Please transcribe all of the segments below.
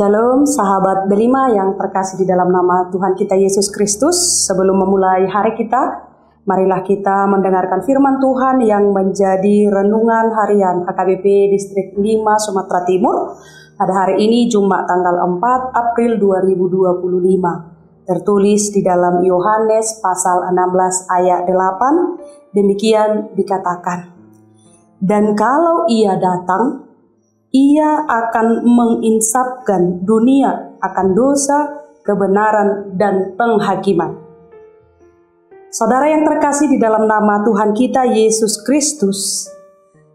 Shalom sahabat Delima yang terkasih di dalam nama Tuhan kita Yesus Kristus. Sebelum memulai hari kita, marilah kita mendengarkan firman Tuhan yang menjadi renungan harian HKBP Distrik 5 Sumatera Timur pada hari ini Jumat tanggal 4 April 2025. Tertulis di dalam Yohanes pasal 16 ayat 8, demikian dikatakan, "Dan kalau Ia datang, Ia akan menginsafkan dunia akan dosa, kebenaran, dan penghakiman." Saudara yang terkasih di dalam nama Tuhan kita Yesus Kristus,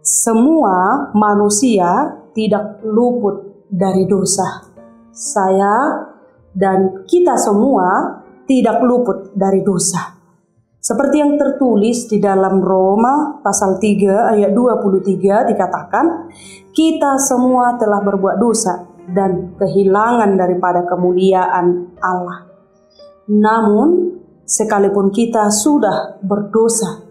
semua manusia tidak luput dari dosa. Saya dan kita semua tidak luput dari dosa. Seperti yang tertulis di dalam Roma pasal 3 ayat 23 dikatakan, kita semua telah berbuat dosa dan kehilangan daripada kemuliaan Allah. Namun, sekalipun kita sudah berdosa,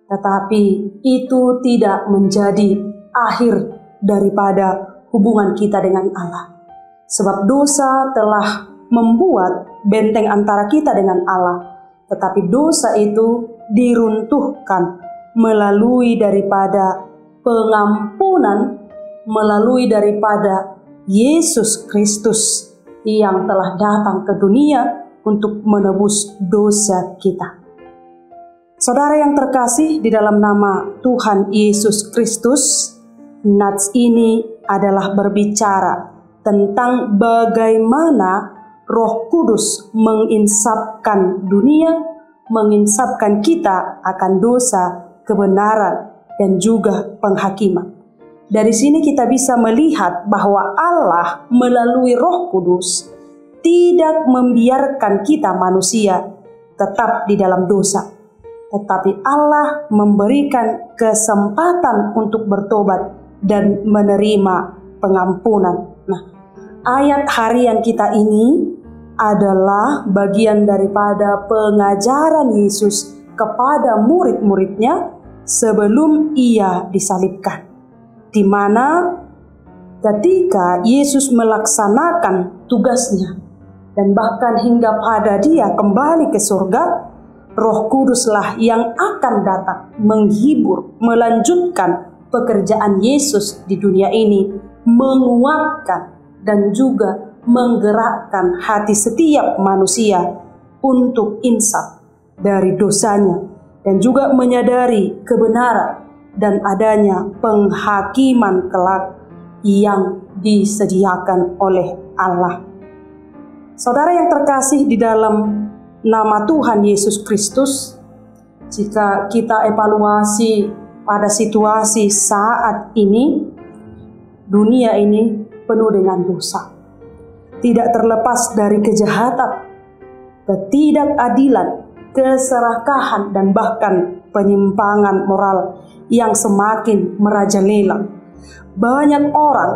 tetapi itu tidak menjadi akhir daripada hubungan kita dengan Allah. Sebab dosa telah membuat benteng antara kita dengan Allah. Tetapi dosa itu diruntuhkan melalui daripada pengampunan, melalui daripada Yesus Kristus yang telah datang ke dunia untuk menebus dosa kita. Saudara yang terkasih di dalam nama Tuhan Yesus Kristus, nats ini adalah berbicara tentang bagaimana Roh Kudus menginsafkan dunia, menginsafkan kita akan dosa, kebenaran, dan juga penghakiman. Dari sini kita bisa melihat bahwa Allah melalui Roh Kudus tidak membiarkan kita manusia tetap di dalam dosa. Tetapi Allah memberikan kesempatan untuk bertobat dan menerima pengampunan. Nah, ayat harian kita ini adalah bagian daripada pengajaran Yesus kepada murid-muridnya sebelum Ia disalibkan, di mana ketika Yesus melaksanakan tugasnya dan bahkan hingga pada Dia kembali ke surga, Roh Kuduslah yang akan datang menghibur, melanjutkan pekerjaan Yesus di dunia ini, menguatkan dan juga menggerakkan hati setiap manusia untuk insaf dari dosanya dan juga menyadari kebenaran dan adanya penghakiman kelak yang disediakan oleh Allah. Saudara yang terkasih di dalam nama Tuhan Yesus Kristus, jika kita evaluasi pada situasi saat ini, dunia ini penuh dengan dosa. Tidak terlepas dari kejahatan, ketidakadilan, keserakahan, dan bahkan penyimpangan moral yang semakin merajalela. Banyak orang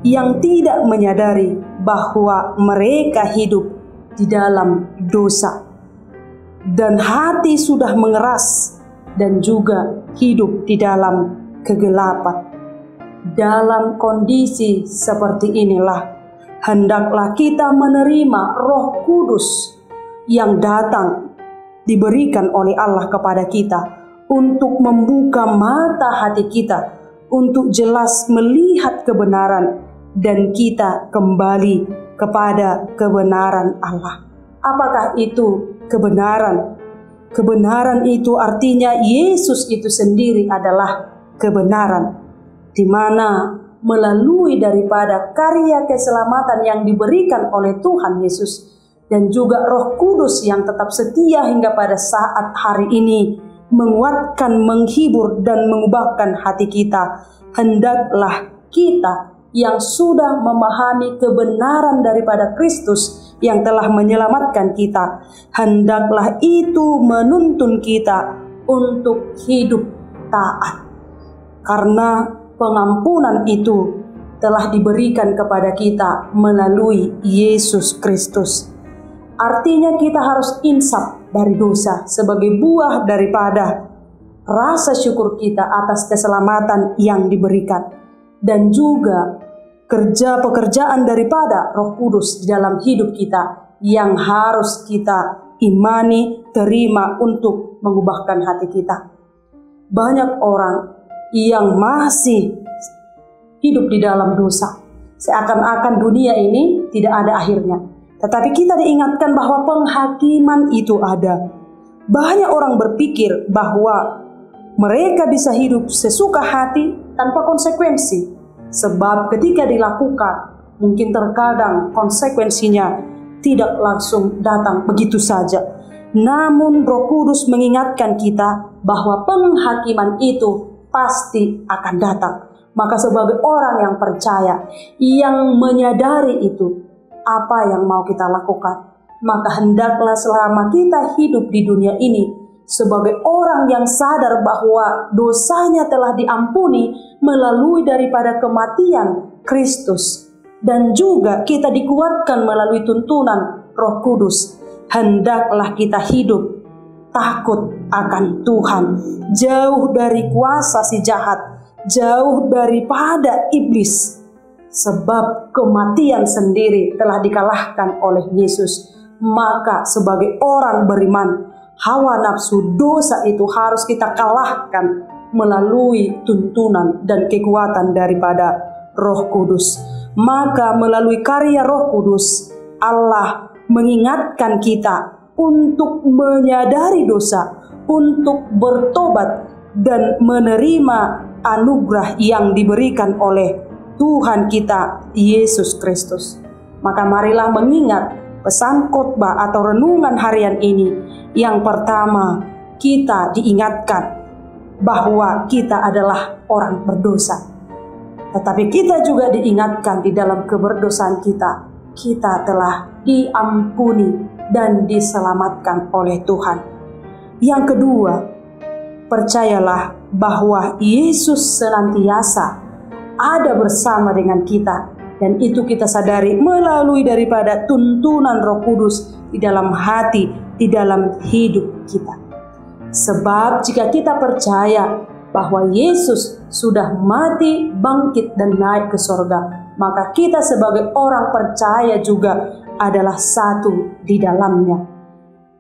yang tidak menyadari bahwa mereka hidup di dalam dosa, dan hati sudah mengeras dan juga hidup di dalam kegelapan. Dalam kondisi seperti inilah, hendaklah kita menerima Roh Kudus yang datang diberikan oleh Allah kepada kita untuk membuka mata hati kita untuk jelas melihat kebenaran dan kita kembali kepada kebenaran Allah. Apakah itu kebenaran? Kebenaran itu artinya Yesus itu sendiri adalah kebenaran, di mana melalui daripada karya keselamatan yang diberikan oleh Tuhan Yesus dan juga Roh Kudus yang tetap setia hingga pada saat hari ini menguatkan, menghibur, dan mengubahkan hati kita. Hendaklah kita yang sudah memahami kebenaran daripada Kristus yang telah menyelamatkan kita, hendaklah itu menuntun kita untuk hidup taat. Karena pengampunan itu telah diberikan kepada kita melalui Yesus Kristus. Artinya kita harus insaf dari dosa sebagai buah daripada rasa syukur kita atas keselamatan yang diberikan. Dan juga pekerjaan daripada Roh Kudus di dalam hidup kita yang harus kita imani, terima untuk mengubahkan hati kita. Banyak orang yang masih hidup di dalam dosa, seakan-akan dunia ini tidak ada akhirnya. Tetapi kita diingatkan bahwa penghakiman itu ada. Banyak orang berpikir bahwa mereka bisa hidup sesuka hati tanpa konsekuensi. Sebab ketika dilakukan, mungkin terkadang konsekuensinya tidak langsung datang begitu saja. Namun Roh Kudus mengingatkan kita bahwa penghakiman itu pasti akan datang. Maka sebagai orang yang percaya, yang menyadari itu, apa yang mau kita lakukan? Maka hendaklah selama kita hidup di dunia ini, sebagai orang yang sadar bahwa dosanya telah diampuni melalui daripada kematian Kristus, dan juga kita dikuatkan melalui tuntunan Roh Kudus, hendaklah kita hidup takut akan Tuhan, jauh dari kuasa si jahat, jauh daripada iblis, sebab kematian sendiri telah dikalahkan oleh Yesus. Maka sebagai orang beriman, hawa nafsu dosa itu harus kita kalahkan melalui tuntunan dan kekuatan daripada Roh Kudus. Maka melalui karya Roh Kudus, Allah mengingatkan kita untuk menyadari dosa, untuk bertobat dan menerima anugerah yang diberikan oleh Tuhan kita Yesus Kristus. Maka marilah mengingat pesan khotbah atau renungan harian ini. Yang pertama, kita diingatkan bahwa kita adalah orang berdosa. Tetapi kita juga diingatkan di dalam keberdosaan kita telah diampuni dan diselamatkan oleh Tuhan. Yang kedua, percayalah bahwa Yesus senantiasa ada bersama dengan kita. Dan itu kita sadari melalui daripada tuntunan Roh Kudus di dalam hati, di dalam hidup kita. Sebab jika kita percaya bahwa Yesus sudah mati, bangkit dan naik ke sorga, maka kita sebagai orang percaya juga adalah satu di dalamnya.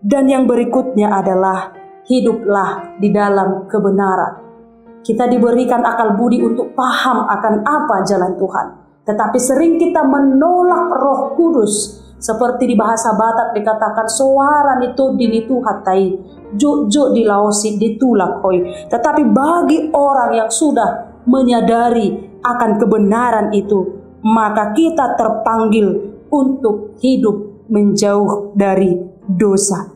Dan yang berikutnya adalah hiduplah di dalam kebenaran. Kita diberikan akal budi untuk paham akan apa jalan Tuhan. Tetapi sering kita menolak Roh Kudus. Seperti di bahasa Batak dikatakan, suara itu dinitu hatai, jo di lausi ditulak hoi. Tetapi bagi orang yang sudah menyadari akan kebenaran itu, maka kita terpanggil untuk hidup menjauh dari dosa.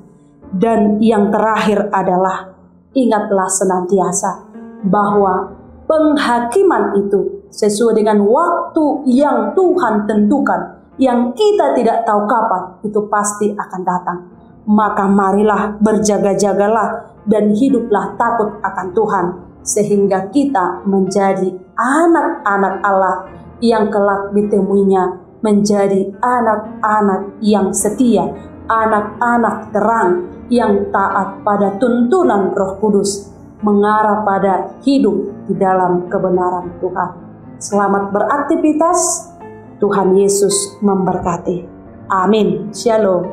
Dan yang terakhir adalah, ingatlah senantiasa bahwa penghakiman itu sesuai dengan waktu yang Tuhan tentukan, yang kita tidak tahu kapan, itu pasti akan datang. Maka marilah berjaga-jagalah dan hiduplah takut akan Tuhan, sehingga kita menjadi anak-anak Allah yang kelak ditemuinya menjadi anak-anak yang setia, anak-anak terang yang taat pada tuntunan Roh Kudus, mengarah pada hidup di dalam kebenaran Tuhan. Selamat beraktivitas, Tuhan Yesus memberkati. Amin. Shalom.